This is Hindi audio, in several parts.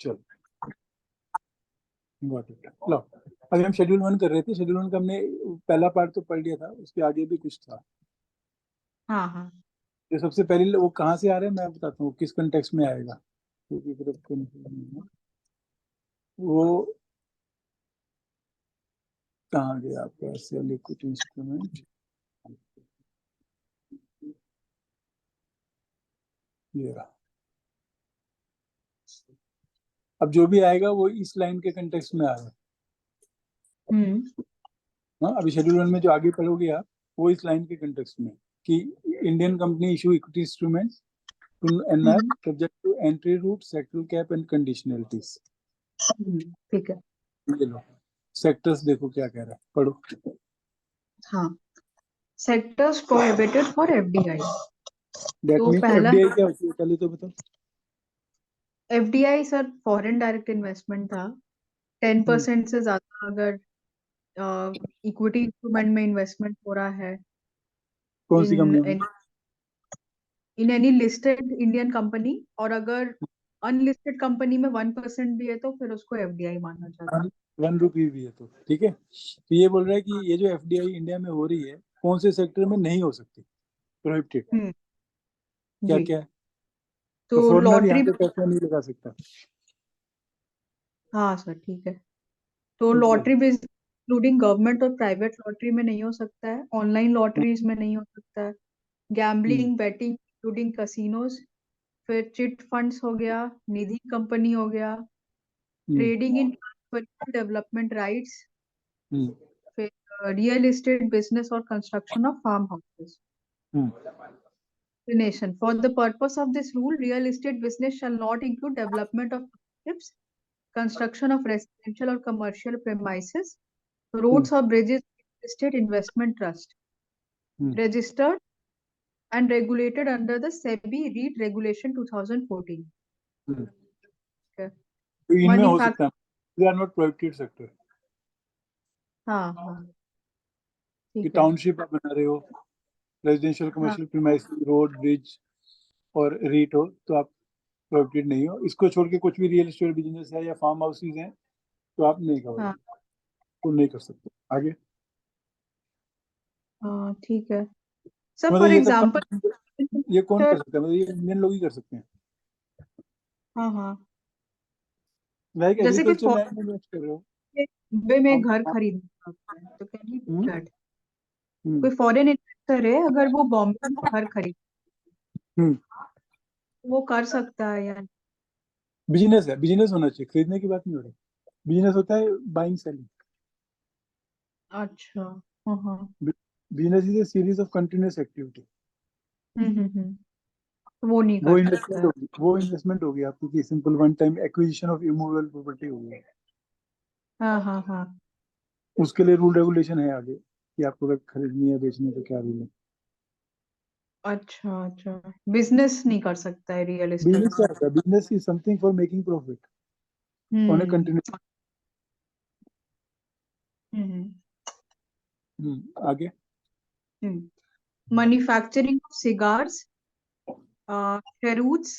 चलो got it. लो, अभी हम शेड्यूल 1 कर रहे थे। शेड्यूल 1 का हमने पहला पार्ट तो पढ़ लिया था, उसके आगे भी कुछ था। हाँ हाँ ये सबसे पहले वो कहाँ से आ रहे हैं मैं बताता हूँ, किस कंटेक्स्ट में आएगा, क्योंकि ग्रुप को नहीं है। वो कहाँ गया आपका सेल इक्विटी इंस्ट्रूमेंट, ये रहा। अब जो भी आएगा वो इस लाइन के कंटेक्स्ट में आएगा। हाँ, अभी शेड्यूल 1 में जो आगे पढ़ोगे आप, वो इस लाइन के कंटेक्स्ट में, कि Indian company issue equity instrument to NR subject to entry route, sectoral cap and conditionalities. ठीक है। ये लो, सेक्टर्स देखो क्या कह रहा है, पढ़ो। हाँ, sectors prohibited for FDI. That तो मींस पहला एफडीआई क्या होती है पहले तो बताओ। FDI sir foreign direct investment था। 10% से ज्यादा अगर इक्विटी इंस्ट्रूमेंट में इन्वेस्टमेंट हो रहा है कौन सी कंपनी में? In any listed Indian company, और अगर अनलिस्टेड कंपनी में 1% भी है तो फिर उसको एफडीआई माना जाता है। 1 रुपी भी है तो ठीक है। तो ये बोल रहा है कि ये जो एफडीआई इंडिया में हो रही है, कौन से सेक्टर में नहीं हो सकती, प्रोहिबिटेड। क्या जी। क्या है? तो तो फॉरेनर यहाँ लॉटरी, पे पैसा नहीं लगा सकता। हाँ सर ठीक है। तो लॉटरी बिजनेस इंक्लूडिंग गवर्नमेंट और प्राइवेट लॉटरी में नहीं हो सकता है, ऑनलाइन लॉटरीज में नहीं हो सकता है, गैम्बलिंग बेटिंग इंक्लूडिंग कैसीनोज, फिर चिट फंड्स हो गया, निधि कंपनी हो गया, ट्रेडिंग इन डेवलपमेंट राइट्स, फिर रियल एस्टेट बिजनेस और construction of farm houses. Nation. For the purpose of this rule, real estate business shall not include development of ships, construction of residential or commercial premises, roads or bridges, real estate investment trust, registered and regulated under the SEBI REIT Regulation 2014. Okay. तो इनमें हो Manufacturing, सकता है, they are not prohibited sector. हाँ हाँ कि ठीक है। टाउनशिप आप बना रहे हो, रेजिडेंशियल हाँ कमर्शियल प्रीमाइसेस, रोड ब्रिज और रीट हो, तो आप प्रोहिबिटेड नहीं हो। इसको छोड़ के कुछ भी रियल एस्टेट बिजनेस है या फार्म हाउसेज हैं तो आप नहीं करोगे, हाँ तो नहीं कर सकते। आगे हाँ ठीक है सर। मतलब फॉर ये सब एग्जाम्पल, काम ये कौन कर सकता है? मतलब ये इंडियन लोग ही कर सकते हैं। हाँ हाँ, लाइक जैसे कि एग्रीकल्चर लैंड में इन्वेस्ट कर रहे हो। बॉम्बे में हाँ, घर हाँ, खरीदना होता है तो can he do hmm, that? Hmm, कोई फॉरेन इन्वेस्टर है, अगर वो बॉम्बे में घर खरीद, हम्म। वो कर सकता है या? बिजनेस है, बिजनेस होना चाहिए, खरीदने की बात नहीं हो रही। बिजनेस होता है बाइंग सेलिंग। अच्छा। हाँ हाँ। Business is a series of continuous activity. वो नहीं वो कर सकता इन्वेस्टमेंट है। होगी, वो इन्वेस्टमेंट होगी आपकी, कि simple one time acquisition of immovable property होगी। हाँ हाँ हाँ। उसके लिए रूल रेगुलेशन है आगे, कि आपको अगर खरीदनी है बेचनी है तो क्या रूल है। अच्छा अच्छा, बिजनेस नहीं कर सकता है रियल एस्टेट बिजनेस क्या का? होता है? Business is something for making profit on a hmm continuous. Hmm आगे manufacturing of cigars, cheroots,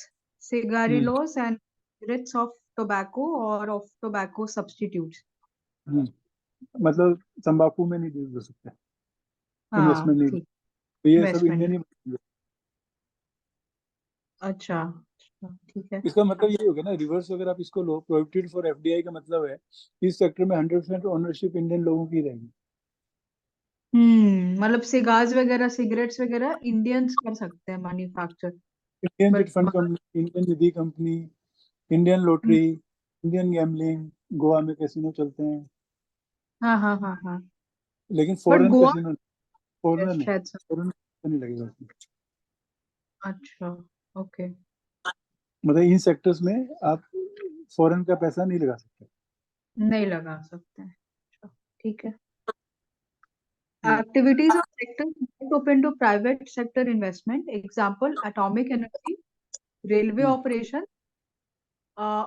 cigarillos and cigarettes of tobacco or of tobacco substitutes. मतलब तंबाकू में नहीं डील कर सकते, हाँ इन्वेस्टमेंट नहीं, ठीक, तो ये सब इन्वेस्टमेंट। इंडियन ही बनेंगे। अच्छा अच्छा, ठीक है। इसका मतलब ये हो गया ना रिवर्स, अगर आप इसको लो, प्रोहिबिटेड फॉर एफडीआई का मतलब है इस सेक्टर में 100% ओनरशिप इंडियन लोगों की रहेगी। मतलब सिगार्स वगैरह, सिगरेट्स वगैरह इंडियंस कर सकते हैं manufacture, Indian chit but fund company, Indian Nidhi company, Indian lottery, Indian gambling, Goa में कैसीनो चलते हैं, हाँ हाँ हाँ हाँ, लेकिन but foreign Goa casino, foreign नहीं, शायद से। फॉरेन नहीं लगेगा उसमें। अच्छा, ओके। मतलब इन सेक्टर्स में आप फॉरेन का पैसा नहीं लगा सकते। नहीं लगा सकते हैं, अच्छा, ठीक है। Activities of sectors not open to private sector investment. Example, atomic energy, railway operation,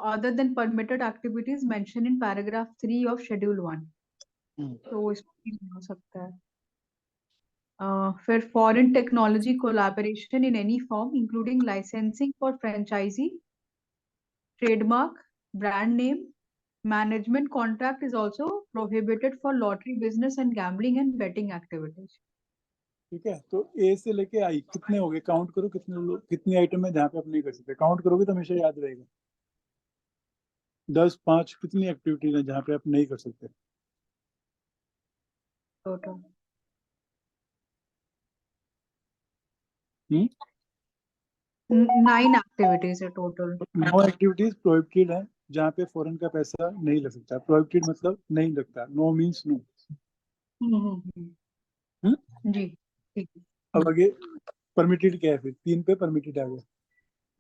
other than permitted activities mentioned in paragraph 3 of Schedule 1. तो इसमें नहीं हो सकता है। फिर foreign technology collaboration in any form, including licensing for franchisee, trademark, brand name. Management contract is also prohibited for lottery business and gambling and betting activities. ठीक है, तो ए से लेके आई कितने हो गए, काउंट करो कितने लोग, कितनी आइटम है जहाँ पे आप नहीं कर सकते, काउंट करोगे तो हमेशा याद रहेगा। 10, 5 कितनी एक्टिविटीज है जहाँ पे आप नहीं कर सकते? Total. हम्म, 9 activities है total. 9 एक्टिविटीज प्रोहिबिटेड है जहाँ पे फॉरेन का पैसा नहीं लग सकता। प्रोहिबिटेड मतलब नहीं लगता, नो मीन्स नो। जी ठीक है। अब आगे परमिटेड क्या है, फिर 3 पे परमिटेड आ गया।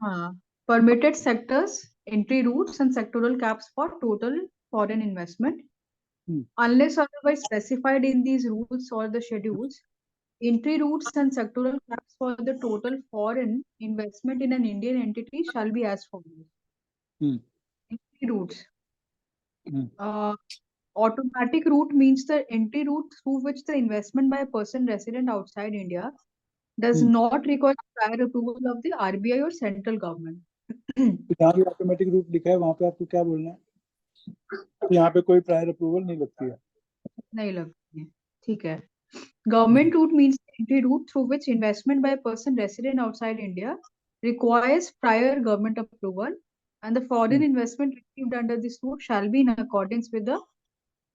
हाँ, permitted sectors, entry routes and sectoral caps for total foreign investment. Hmm, Unless otherwise specified in these rules or the schedules, entry routes and sectoral caps for the total foreign investment in an Indian entity shall be as follows. Hmm, Entry routes. Hmm, Automatic route means the entry route through which the investment by a person resident outside India does hmm. not require prior approval of the RBI or central government. तो जहाँ भी ऑटोमेटिक रूट लिखा है वहां पे आपको क्या बोलना है? यहाँ पे कोई प्रायर अप्रूवल नहीं लगती है। नहीं लगती है, ठीक है। Government route means the entry route through which investment by a person resident outside India requires prior government approval, and the foreign investment received under this route shall be in accordance with the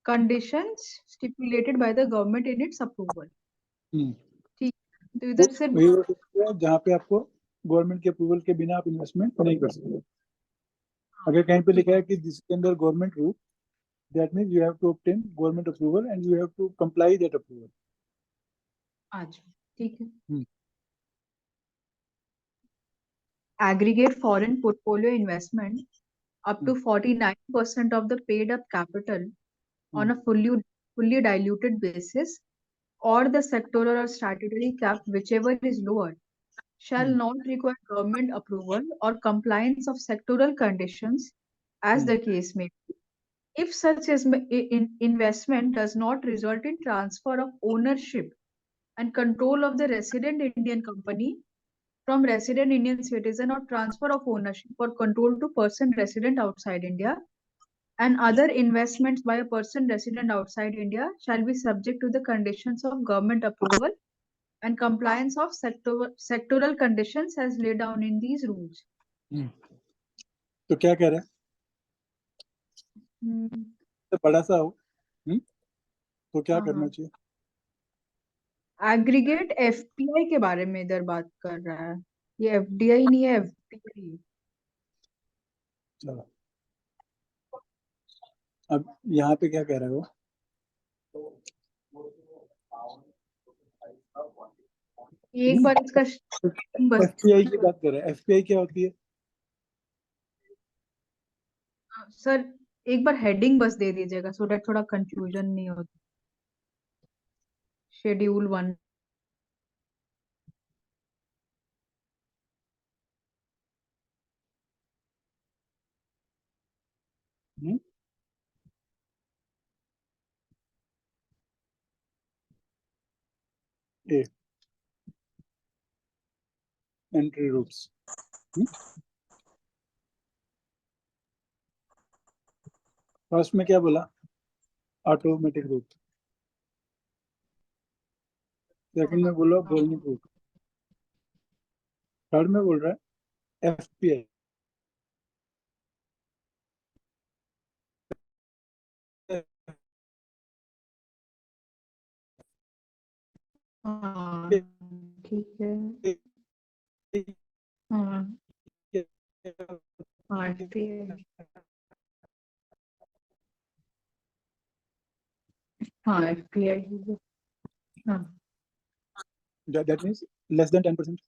conditions stipulated by the government in its approval. हम्म, ठीक है, तो तो इधर से वही हो सकता है जहाँ पे आपको गवर्नमेंट के अप्रूवल के बिना आप इन्वेस्टमेंट नहीं कर सकते। अगर कहीं पे लिखा है कि जिसके अंदर government route, that means you have to obtain government approval and you have to comply that approval. आज ठीक है। Aggregate foreign portfolio investment up to 49% of the paid up capital on a fully diluted basis, or the sectoral or statutory cap, whichever is lower, shall not require government approval or compliance of sectoral conditions as the case may be. If such investment does not result in transfer of ownership and control of the resident Indian company from resident Indian citizen or transfer of ownership or control to person resident outside India, and other investments by a person resident outside India shall be subject to the conditions of government approval and compliance of sectoral conditions as laid down in these rules. तो क्या कह रहा है? तो बड़ा सा हो, तो क्या करना चाहिए? एग्रीगेट एफपीआई के बारे में इधर बात कर रहा है, ये एफडीआई नहीं है, एफपीआई। चलो, अब यहाँ पे क्या कह रहा है वो? एक बार इसका बस एफपीआई की बात कर रहा है। एफपीआई क्या होती है? सर एक बार हेडिंग बस दे दीजिएगा सो दैट थोड़ा कंफ्यूजन नहीं होता। शेड्यूल 1। ए, एंट्री रूट्स। फर्स्ट में क्या बोला? Automatic route. सेकंड में बोला गवर्नमेंट रूट। थर्ड में बोल रहा है एफपीआई। हाँ ठीक है। हाँ हाँ एफपीआई, हाँ एफपीआई, हाँ that means less than 10%।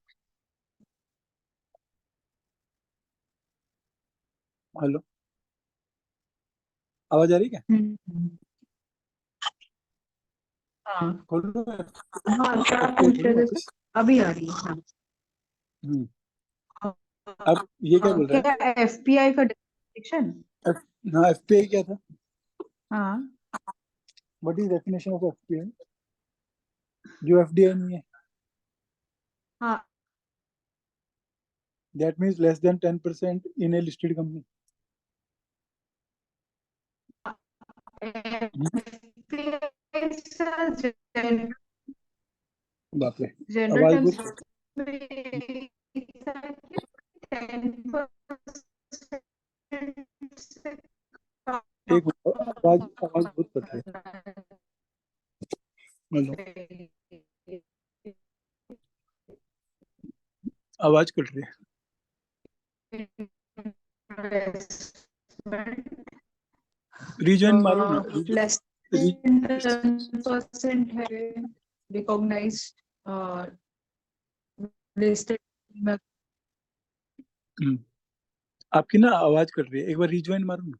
Hello, आवाज आ रही है क्या? हाँ खोलो हाँ क्या FPI पूछ खोलो रहे थे वापस। सर? अभी आ रही है। हाँ अब ये क्या बोल रहा क्या एफपीआई का डेफिनेशन? है? हाँ, एफपीआई क्या था? हाँ what is definition of FPI? जो एफडीआई नहीं है, हाँ that means less than 10% in A listed company. बाप रे, जनरल आवाज टर्म्स बहुत, में 10% से एक मिनट, आवाज आवाज बहुत कट रही है। हेलो, आवाज कट रही है। रिजॉइन मारो ना, लेस देन 10% है रिकॉग्नाइज्ड लिस्टेड। आपकी ना आवाज कट रही है, एक बार रिजॉइन मारो ना।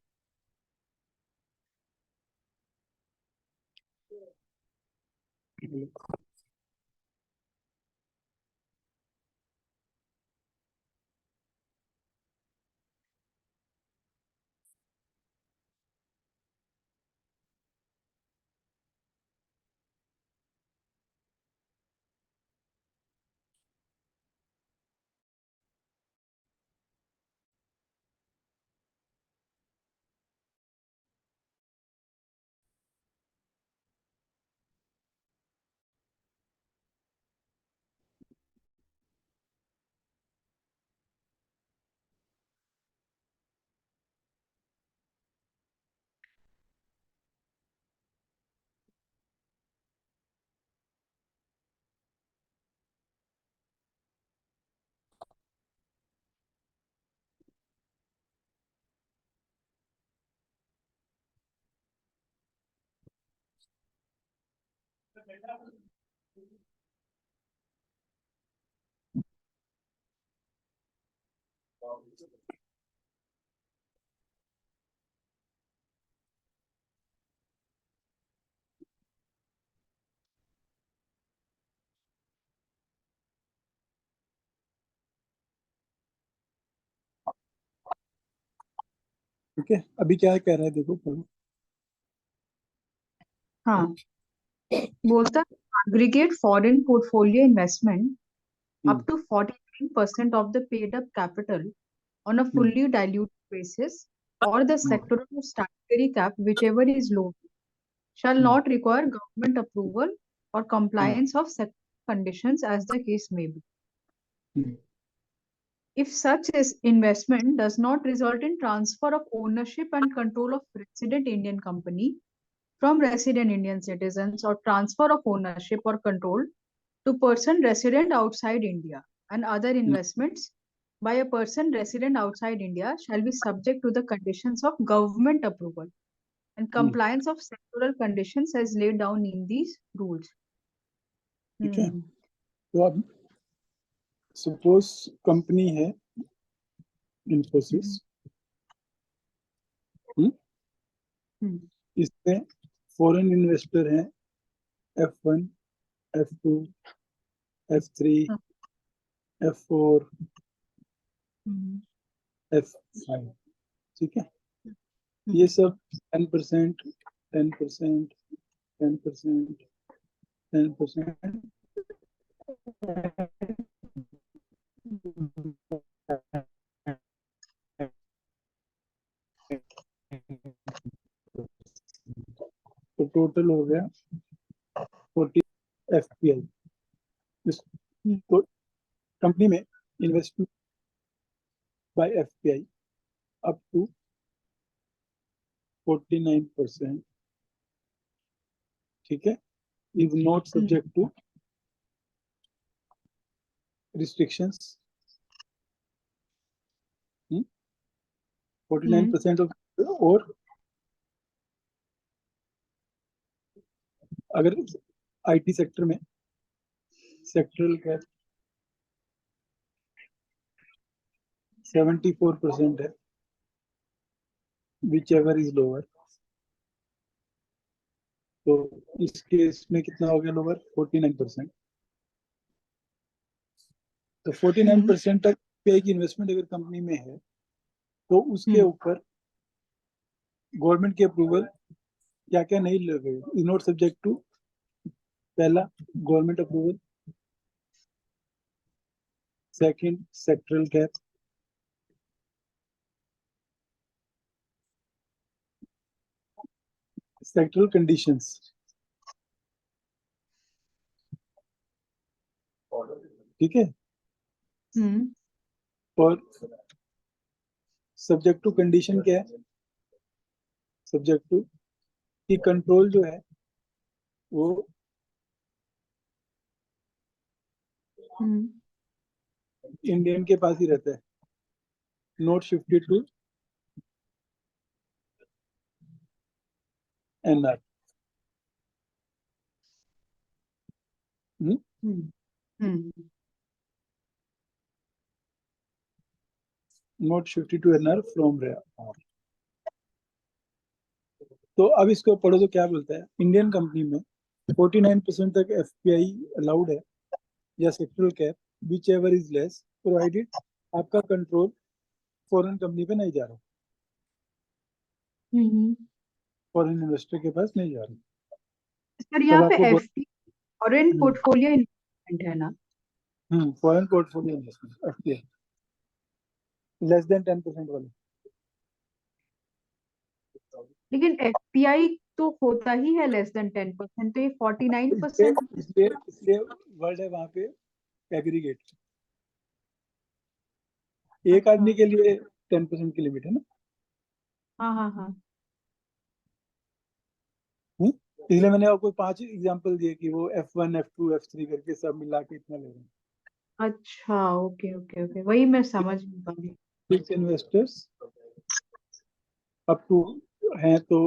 ठीक है, अभी क्या कह रहा है देखो पढ़ो। हाँ, बोलता aggregate foreign portfolio investment up to 49% of the paid up capital on a fully diluted basis or the sectoral or statutory cap, whichever is low, shall not require government approval or compliance of sectoral conditions as the case may be. If such investment does not result in transfer of ownership and control of resident Indian company from resident Indian citizens or transfer of ownership or control to person resident outside India, and other investments by a person resident outside India shall be subject to the conditions of government approval and compliance of sectoral conditions as laid down in these rules. ठीक है, तो अब सपोज कंपनी है इन्फोसिस, इसमें फॉरेन इन्वेस्टर हैं F1, F2, F3, F4, F5, ठीक है। ये सब 10%, 10%, 10%, 10%, तो टोटल हो गया 40 FPI। तो कंपनी में investment by FPI up to 49%, ठीक है, is not subject to restrictions. 49% of, और अगर IT सेक्टर में सेक्टरल कैप 74% है, विच एवर इज लोअर, तो इस केस में कितना हो गया लोअर? 49%। तो 49% तक पे की इन्वेस्टमेंट अगर कंपनी में है तो उसके ऊपर गवर्नमेंट की अप्रूवल क्या क्या नहीं लगेगा, इज नॉट सब्जेक्ट टू, पहला government approval, second sectoral cap, sectoral conditions, ठीक है, और सब्जेक्ट टू कंडीशन क्या है? सब्जेक्ट टू कि कंट्रोल जो है वो इंडियन के पास ही रहता है, not shifted to NR. Not shifted to NR from rare. तो अब इसको पढ़ो तो क्या बोलता है, इंडियन कंपनी में 49% तक एफपीआई अलाउड है या sectoral cap, which ever is less, provided आपका कंट्रोल फॉरेन कंपनी पे नहीं जा रहा, फॉरेन इन्वेस्टर के पास नहीं जा रहा। सर यहाँ पे आपको एफडी फॉरेन पोर्टफोलियो इन्वेस्टमेंट है ना? Foreign portfolio investment FPI less than 10% वाले। लेकिन एफपीआई तो होता ही है लेस देन 10%, तो ये 49%। इसलिए वर्ड है वहां पे एग्रीगेट, एक आदमी के लिए 10% की लिमिट है ना। हाँ। इसलिए मैंने आपको 5 एग्जांपल दिए कि वो F1 F2 F3 करके सब मिला के इतना ले रहे हैं। अच्छा, ओके, वही मैं समझ नहीं पा रही। फिक्स इन्वेस्टर्स अप टू हैं तो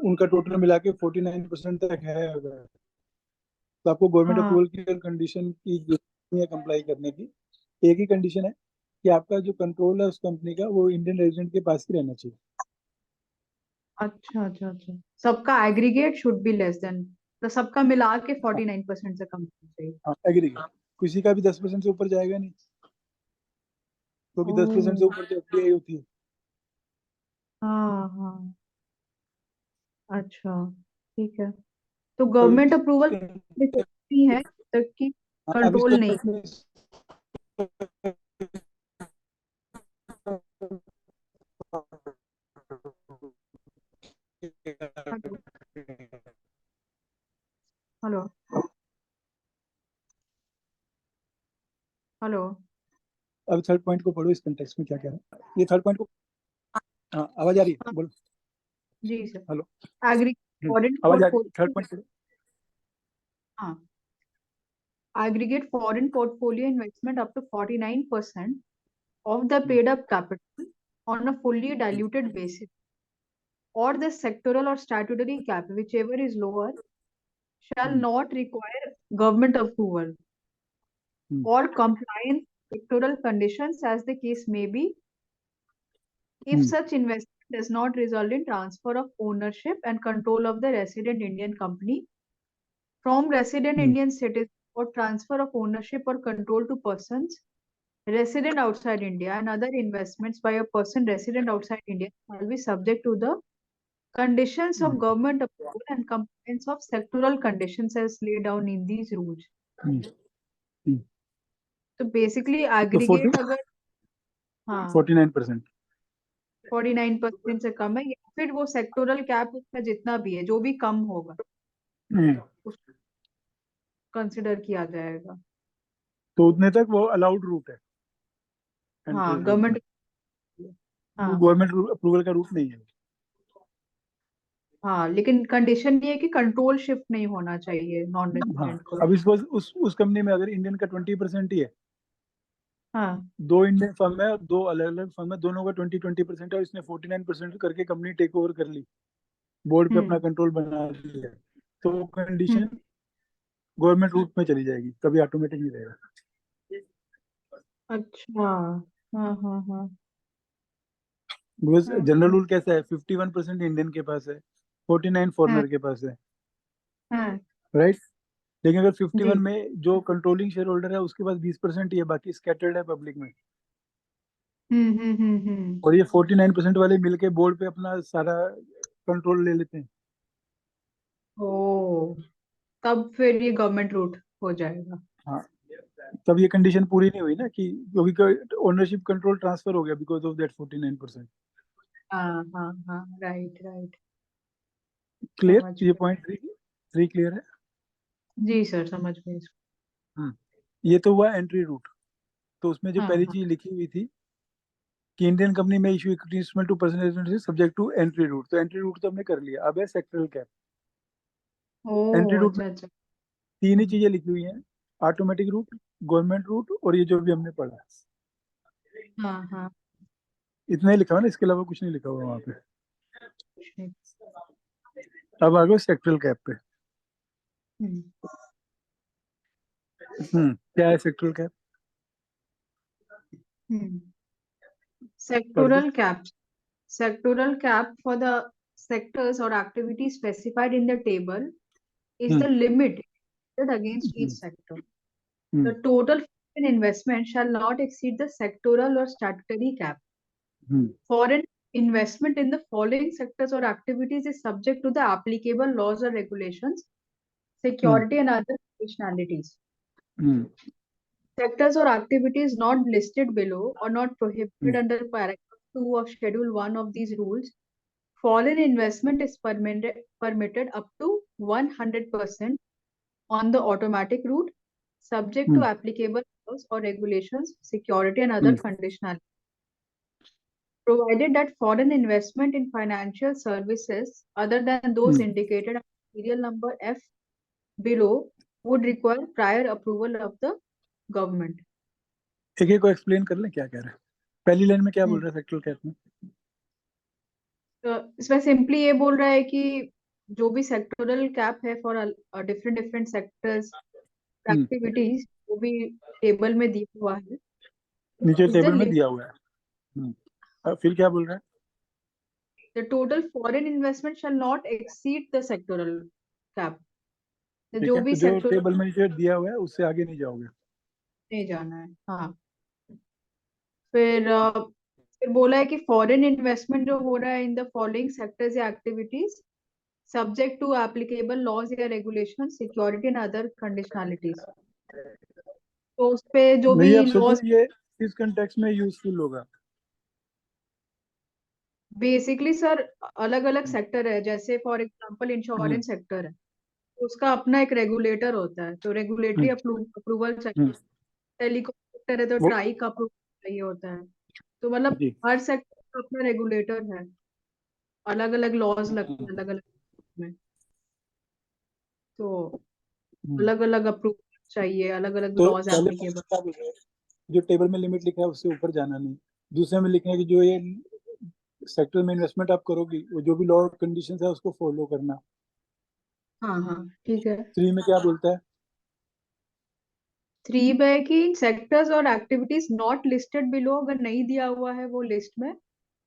उनका टोटल मिला के 49% तक है अगर, तो आपको गवर्नमेंट हाँ, अप्रूवल की कंडीशन की जरूरत नहीं है कंप्लाई करने की। एक ही कंडीशन है कि आपका जो कंट्रोल है उस कंपनी का वो इंडियन रेजिडेंट के पास ही रहना चाहिए। अच्छा। सबका aggregate should be less than, तो सबका मिला के 49% से कम होना चाहिए। हाँ एग्री, किसी का भी 10% से ऊपर जाएगा नहीं, क्योंकि 10% से ओह, ऊपर तो एफडीआई होती है। हाँ, अच्छा, ठीक है। तो तो गवर्नमेंट अप्रूवल नहीं है जब तक कि अब इसको कंट्रोल नहीं। Hello, hello, hello. अब थर्ड पॉइंट को पढ़ो, इस कंटेक्स्ट में क्या कह रहा है ये थर्ड पॉइंट को। हाँ आवाज आ रही है, बोलो। जी सर। हेलो। एग्री फॉरेन आवाज आ रही है, थर्ड पोर्टफोलियो। पॉइंट पढ़ो। हाँ, aggregate foreign portfolio investment up to 49% of the paid up capital on a fully diluted basis, or the sectoral or statutory cap, whichever is lower, shall not require government approval or compliance with sectoral conditions as the case may be, if such investment does not result in transfer of ownership and control of the resident Indian company from resident Indian citizen, or transfer of ownership or control to persons resident outside India, and other investments by a person resident outside India shall be subject to the conditions of government approval and compliance of sectoral conditions as laid down in these rules. तो बेसिकली तो एग्रीगेट अगर, हाँ, 49%। 49% से कम है, या फिर वो सेक्टोरल कैप उसका जितना भी है, जो भी कम होगा उसको कंसिडर किया जाएगा। तो उतने तक वो अलाउड रूट है एंट्री हाँ, रूट में, गवर्नमेंट, हाँ गवर्नमेंट अप्रूवल का रूट नहीं है। हाँ, लेकिन कंडीशन ये है कि कंट्रोल शिफ्ट नहीं होना चाहिए नॉन हाँ रेजिडेंट को। अब इस उस कंपनी में अगर इंडियन का 20% ही है, हाँ, दो इंडियन फर्म है और दो अलग अलग फर्म है, दोनों का 20% है, और इसने 49% करके कंपनी टेक ओवर कर ली, बोर्ड पे अपना हम्म कंट्रोल बना लिया, तो वो हम्म, कंडीशन गवर्नमेंट रूट में चली जाएगी, कभी ऑटोमेटिक नहीं रहेगा। अच्छा, हाँ। बिकॉज जनरल ओके, रूल कैसा है, 51% इंडियन के पास है, 49 हाँ फॉरनर के पास है, हाँ, राइट। लेकिन अगर जी, 51 में जो कंट्रोलिंग शेयर होल्डर है उसके पास 20% ही है, बाकी स्कैटर्ड है पब्लिक में, हम्म। और ये 49% वाले मिलके बोर्ड पे अपना सारा कंट्रोल ले लेते हैं। ओ, तब फिर ये गवर्नमेंट रूट हो जाएगा। हाँ तब ये कंडीशन पूरी नहीं हुई ना कि क्योंकि ओनरशिप कंट्रोल ट्रांसफर हो गया बिकॉज ऑफ दैट 49%। हाँ, राइट। क्लियर? समझ ये गए। पॉइंट 3 क्लियर है? जी सर, समझ गए इसको। ये तो हुआ एंट्री रूट। तो उसमें जो हाँ पहली हाँ। चीज लिखी हुई थी कि इंडियन कंपनी में issue equity instrument to person subject to entry route, तो एंट्री रूट तो हमने कर लिया। अब है सेक्टरल कैप। एंट्री ओ रूट में अच्छा अच्छा। तीन ही चीजें लिखी हुई हैं, ऑटोमेटिक रूट, गवर्नमेंट रूट और ये जो भी हमने पढ़ा। हाँ हाँ। इतना ही लिखा हुआ ना, इसके अलावा कुछ नहीं लिखा हुआ वहाँ पे। कुछ नहीं। अब आ गए सेक्टरल कैप पे। हम्म, क्या है सेक्टरल कैप? हम्म। पढ़ दो। Sectoral caps. Sectoral cap for the sectors or activities specified in the table is hmm the limit set against each hmm sector. Hmm The total foreign investment shall not exceed the sectoral or statutory cap. Hmm Foreign investment in the following sectors or activities is subject to the applicable laws or regulations, hmm security and other conditionalities. Hmm Sectors or activities not listed below or not prohibited hmm under paragraph 2 of Schedule 1 of these rules. Foreign investment is permitted up to 100% on the automatic route, subject to hmm applicable laws or regulations, security and other hmm conditionalities. Provided that foreign investment in financial services other than those hmm. indicated on serial number F below would require prior approval of the government. एक एक को एक्सप्लेन कर लें क्या कह रहे हैं। पहली लाइन में क्या बोल हम्म। रहा है सेक्टरल कैप में? तो इसमें सिंपली ये बोल रहा है कि जो भी सेक्टोरल कैप है for different different sectors hmm activities वो भी टेबल में दिया हुआ है नीचे इज द टेबल में लिमिट दिया हुआ है। फिर क्या बोल रहा है? The total foreign investment shall not exceed the sectoral cap ठीक जो है, भी तो जो सेक्टोरल टेबल में नीचे दिया हुआ है उससे आगे नहीं जाओगे। नहीं जाना है। हाँ। फिर बोला है कि फॉरेन इन्वेस्टमेंट जो हो रहा है इन द फॉलोइंग सेक्टर्स या activities subject to applicable laws या regulation security and other conditionalities तो उस पे जो भी नहीं, आप सोचो लॉज ये इस कंटेक्स्ट में यूजफुल होगा। बेसिकली सर अलग अलग हम्म सेक्टर है जैसे for example hmm insurance sector है उसका अपना एक रेगुलेटर होता है तो रेगुलेटरी हम्म अप्रूवल चाहिए। हम्म, टेलीकॉम सेक्टर है तो वो ट्राई का अप्रूवल चाहिए होता है। तो मतलब जी। हर सेक्टर का अपना रेगुलेटर है अलग अलग लॉज लगते हैं हम्म, अलग अलग में तो हम्म। अलग अलग अप्रूवल चाहिए अलग अलग तो लॉज पहले पॉइंट एप्लीकेबल। क्या बोल रहे हैं? जो टेबल में लिमिट लिखा है उससे ऊपर जाना नहीं। दूसरे में लिखना है कि जो ये सेक्टर में इन्वेस्टमेंट आप करोगी वो जो भी लॉ कंडीशन है उसको फॉलो करना। हाँ हाँ ठीक है। 3 में क्या बोलता है? 3 पे कि सेक्टर्स और एक्टिविटीज नॉट लिस्टेड बिलो अगर नहीं दिया हुआ है वो लिस्ट में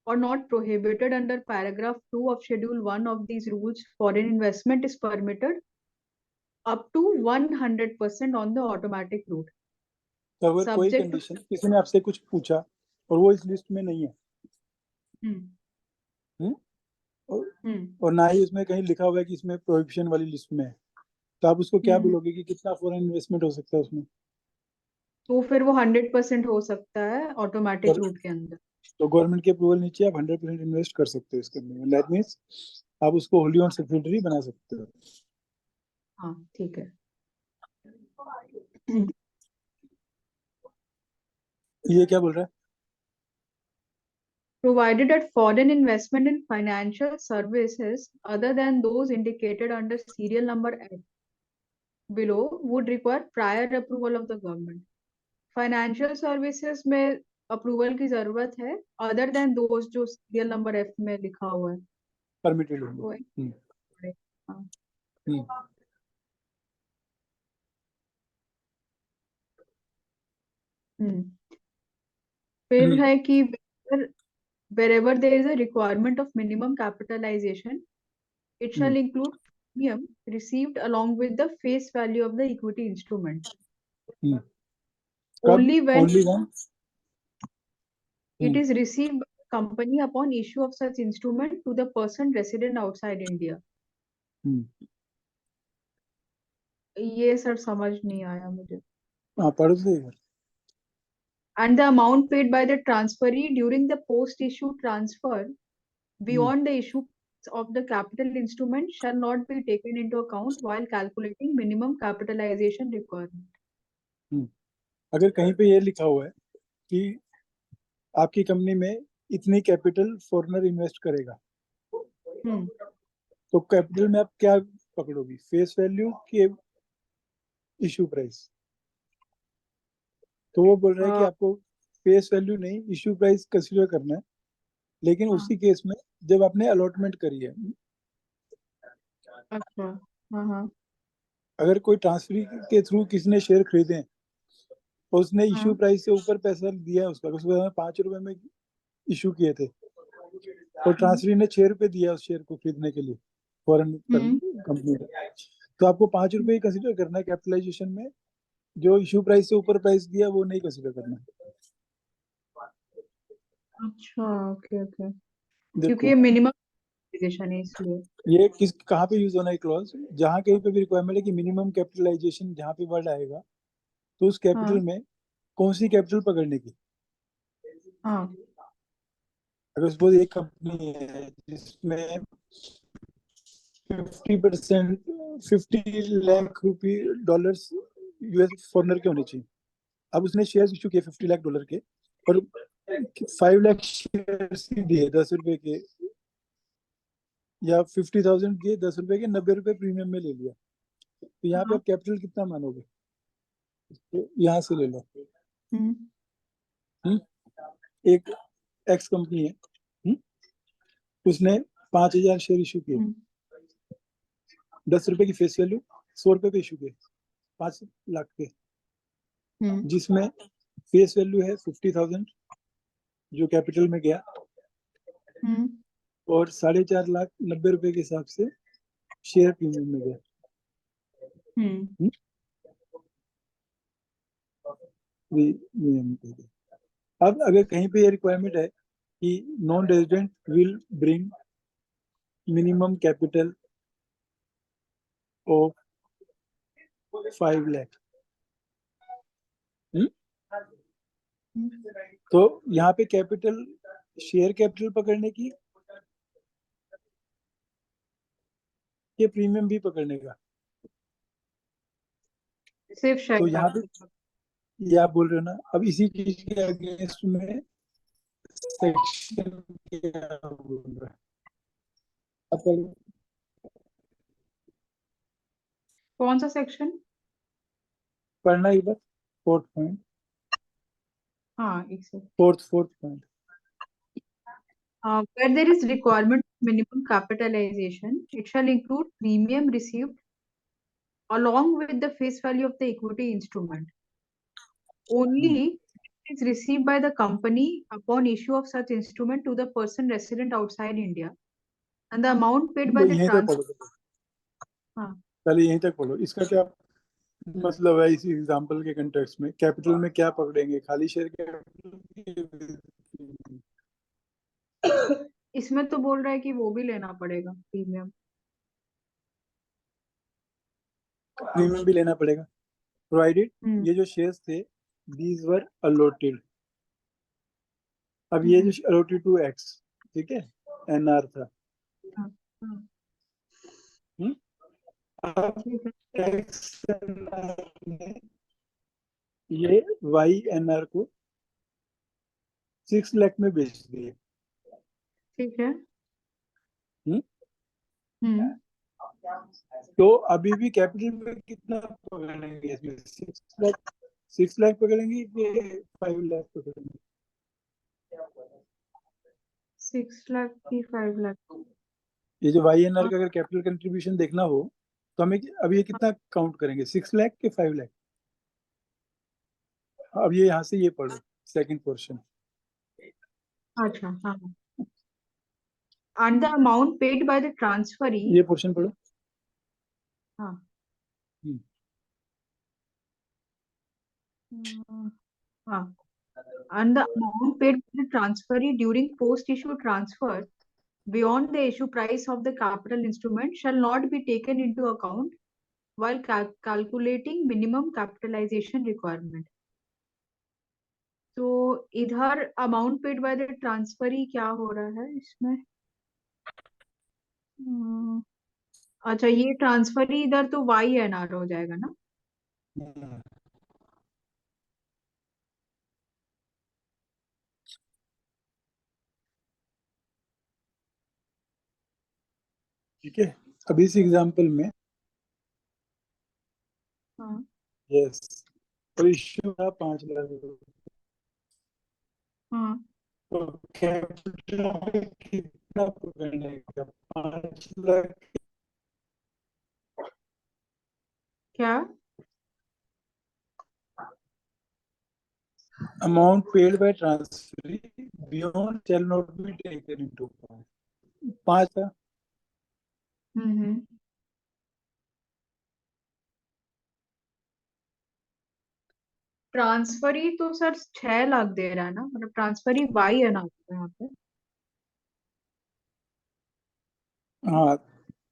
or not prohibited under paragraph 2 of schedule 1 of these rules foreign investment is permitted up to 100% on the automatic route तो अगर कोई subject to कंडीशन किसी ने आपसे कुछ पूछा और वो इस लिस्ट में नहीं है, हम्म हम्म, और, हम्म और ना ही उसमें कहीं लिखा हुआ है कि इसमें प्रोहिबिशन वाली लिस्ट में है, तो आप उसको क्या हम्म। बोलोगे कि कितना फॉरेन इन्वेस्टमेंट हो सकता है उसमें? तो फिर वो 100% हो सकता है ऑटोमेटिक और रूट के अंदर। तो गवर्नमेंट के अप्रूवल नीचे आप 100% इन्वेस्ट कर सकते हो इसके अंदर। दैट मीन्स आप उसको होली ओन सब्सिडरी बना सकते हो। हाँ ठीक है। ये क्या बोल रहा है? Provided that foreign investment in financial services other than those indicated under serial number F below would require prior approval of the government. Financial services में अप्रूवल की जरूरत है अदर देन दोस्त जो सीरियल नंबर एफ में लिखा हुआ है परमिटेड होंगे। वो है। हाँ। हम्म हम्म। फिर हम्म है कि wherever there is a requirement of minimum capitalization it hmm shall include premium received along with the face value of the equity instrument हम्म। कब? only when only one. it is received by the company upon issue of such instrument to the person resident outside India। ये सर समझ नहीं आया मुझे। हाँ, पढ़ दो एक बार। And the amount paid by the transferee during the post issue transfer hmm beyond the issue of the capital instrument shall not be taken into account while calculating minimum capitalization requirement. अगर कहीं पे ये लिखा हुआ है कि आपकी कंपनी में इतनी कैपिटल फॉरेनर इन्वेस्ट करेगा, तो कैपिटल में आप क्या पकड़ोगी, फेस वैल्यू कि इशू प्राइस? तो वो बोल रहा है कि आपको फेस वैल्यू नहीं, इशू प्राइस कंसीडर करना है, लेकिन उसी केस में जब आपने अलॉटमेंट करी है, अच्छा, हाँ, अगर कोई ट्रांसफर के थ्रू किसी ने शेयर खरीदे हैं और उसने इशू प्राइस से ऊपर पैसा दिया है उसका, उसको 5 रुपए में इशू किए थे और ट्रांसफरी ने 6 रुपए दिया उस शेयर को खरीदने के लिए फॉरेन कंपनी ने, तो आपको 5 रुपए ही कंसिडर करना है कैपिटलाइजेशन में, जो इशू प्राइस से ऊपर प्राइस दिया वो नहीं कंसिडर करना है। अच्छा, ओके, क्योंकि देखो ये मिनिमम कैपिटलाइजेशन है इसलिए। ये किस कहाँ पे यूज होना है क्लॉज, जहाँ कहीं पे भी रिक्वायरमेंट है कि मिनिमम कैपिटलाइजेशन, जहाँ पे वर्ड आएगा तो उस कैपिटल में कौन सी कैपिटल पकड़ने की। अगर सपोज एक कंपनी है जिसमें 50% 50 लाख रुपए यूएस फॉरनर के होने चाहिए, अब उसने शेयर इशू किए $50 लाख के और 5 लाख शेयर दिए 10 रुपए के, या 50,000 दिए 10 रुपए के, 90 रुपए प्रीमियम में ले लिया, तो यहाँ पे आप कैपिटल कितना मानोगे, तो यहाँ से ले लो। एक एक्स कंपनी है, उसने 5,000 शेयर इशू किए, 10 रुपए की फेस वैल्यू, 100 रुपए पे इशू किए 5 लाख के, जिसमें फेस वैल्यू है 50,000 जो कैपिटल में गया, और 4.5 लाख 90 रुपए के हिसाब से शेयर प्रीमियम में गया। अब अगर कहीं पे ये रिक्वायरमेंट है कि non resident will bring minimum capital of 5 lakh, तो यहाँ पे कैपिटल शेयर कैपिटल पकड़ने की ये प्रीमियम भी पकड़ने का, सिर्फ शेयर तो यहाँ पे ये आप बोल रहे हो ना, अब इसी चीज के अगेंस्ट में सेक्शन क्या बोल रहा है, अब कौन सा सेक्शन? पढ़ना एक बार, 4th पॉइंट, हाँ, एक second. 4th point. Where there is requirement of minimum capitalization, it shall include premium received along with the face value of the equity instrument. Only is received by the company upon issue of such instrument to the person resident outside India, and the amount paid by the यहीं तक transfer. पढ़ो, पहले यहीं तक पढ़ो, इसका क्या मतलब है इस एग्जांपल के कंटेक्स्ट में, कैपिटल में क्या पकड़ेंगे, खाली शेयर कैपिटल? इसमें तो बोल रहा है कि वो भी लेना पड़ेगा प्रीमियम। प्रीमियम भी लेना पड़ेगा, प्रोवाइडेड ये जो शेयर्स थे दीज वर अलॉटेड, अब ये जो अलॉटेड टू एक्स, ठीक है, एनआर था, अब एक्स एनआर ने ये वाई एनआर को 6 लाख में बेच दिए, ठीक है। तो अभी भी कैपिटल में कितना पकड़ेंगे इसमें, 6 लाख पकड़ेंगे कि 5 लाख पकड़ेंगे? 6 लाख की 5 लाख। ये जो वाई एन आर का अगर कैपिटल कंट्रीब्यूशन देखना हो तो हमें अभी ये कितना काउंट करेंगे, 6 लाख के 5 लाख? अब ये यहाँ से ये पढ़ो सेकंड पोर्शन। अच्छा, हाँ। And the amount paid by the transferee. ये पोर्शन पढ़ो। हाँ। हाँ। And the amount paid by the transferee during post-issue transfer beyond the issue price of the capital instrument shall not be taken into account while calculating minimum capitalization requirement. तो इधर amount paid by the transferee क्या हो रहा है इसमें? अच्छा, ये ट्रांसफर ही इधर तो YNR हो जाएगा ना? ठीक है, अब इस एग्जांपल में हाँ यस, तो इश्यू था 5 लाख रुपए, हाँ। तो कैपिटल में कितना पकड़ने का, 5 लाख? क्या? Amount paid by transfer beyond shall not be taken into account, 5 था। हम्म। ट्रांसफर ही तो सर 6 लाख दे रहा है ना, मतलब ट्रांसफर ही YNR है यहाँ पे। हाँ,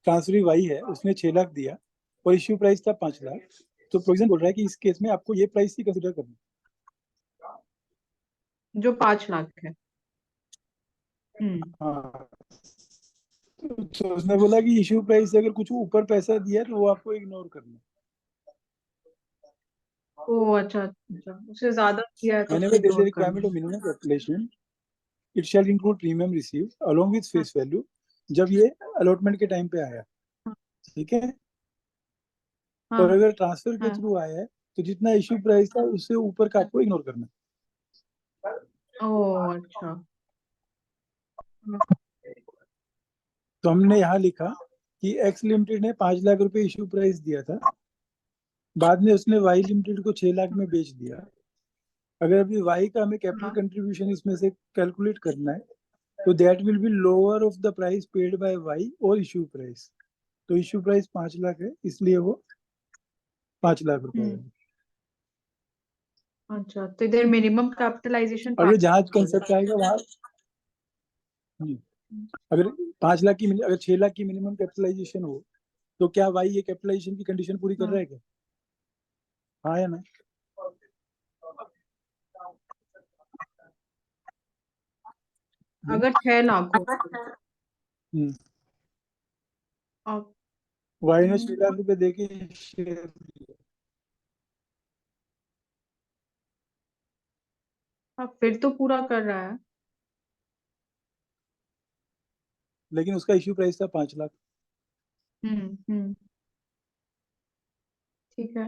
ट्रांसफर वाई है, उसने 6 लाख दिया और इश्यू प्राइस था 5 लाख, तो प्रोविजन बोल रहा है कि इस केस में आपको ये प्राइस ही कंसिडर करना जो 5 लाख है। है। हाँ, तो उसने बोला कि इश्यू प्राइस से अगर कुछ ऊपर पैसा दिया तो वो आपको इग्नोर करना ओ अच्छा अच्छा, उससे ज्यादा दिया है है। तो मैंने उसको देयर इज इग्नोर रिक्वायरमेंट करना of minimum capitalization, it shall include premium receive along with है। फेस वैल्यू, जब ये अलॉटमेंट के टाइम पे आया, हाँ ठीक है। हाँ और अगर ट्रांसफर के हाँ। थ्रू आया है तो जितना इश्यू प्राइस था उससे ऊपर का आपको इग्नोर करना ओ अच्छा। तो हमने यहाँ लिखा कि एक्स लिमिटेड ने 5 लाख रुपए इश्यू प्राइस दिया था, बाद में उसने वाई लिमिटेड को 6 लाख में बेच दिया। अगर अभी वाई का हमें कैपिटल हाँ कंट्रीब्यूशन इसमें से कैलकुलेट करना है, तो that will be lower of the price paid by Y और इश्यू प्राइस। तो इश्यू प्राइस 5 लाख है, इसलिए वो 5 लाख रुपए हम्म। है। अच्छा, तो इधर मिनिमम कैपिटलाइजेशन अगर 5 जहां बोला। कंसेप्ट आएगा वहां, अगर 5 लाख की, अगर 6 लाख की मिनिमम कैपिटलाइजेशन हो, तो क्या वाई ये कैपिटलाइजेशन की कंडीशन पूरी कर रहा हाँ, है क्या? हाँ या ना? अगर 6 लाख हो अब। वाई ने 6 लाख रुपए देके शेयर, अब फिर तो पूरा कर रहा है। लेकिन उसका इश्यू प्राइस था 5 लाख। हम्म। ठीक है।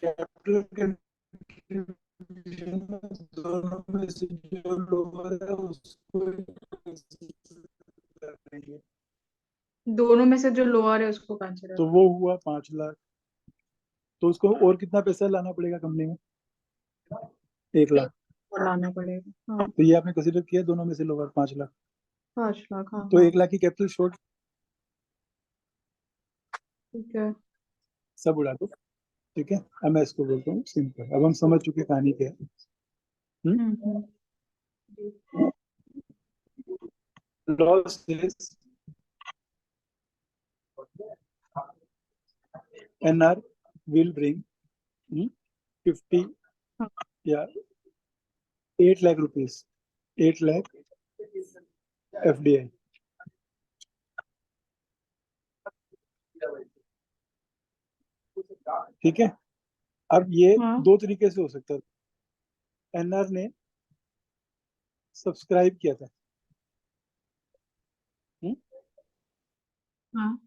कैपिटल कंट्रीब्यूशन दोनों में से जो लोअर है उसको करेंगे। दोनों में से जो लोअर है उसको कंसिडर तो वो हुआ 5 लाख, तो उसको और कितना पैसा लाना पड़ेगा कंपनी में? 1 लाख। लाना पड़ेगा। हाँ, तो ये आपने कंसिडर किया दोनों में से लोअर 5 लाख, 5 लाख। हाँ तो हाँ। 1 लाख की कैपिटल शॉर्ट ठीक है। सब उड़ा दो। ठीक है, अब मैं इसको बोलता हूँ सिंपल, अब हम समझ चुके कहानी क्या है। हम्म। लॉस एनआर विल ब्रिंग 50 हाँ या 8 लाख रुपीज, 8 लाख एफडीआई। ठीक है, अब ये हाँ 2 तरीके से हो सकता है। एनआर ने सब्सक्राइब किया था, हाँ।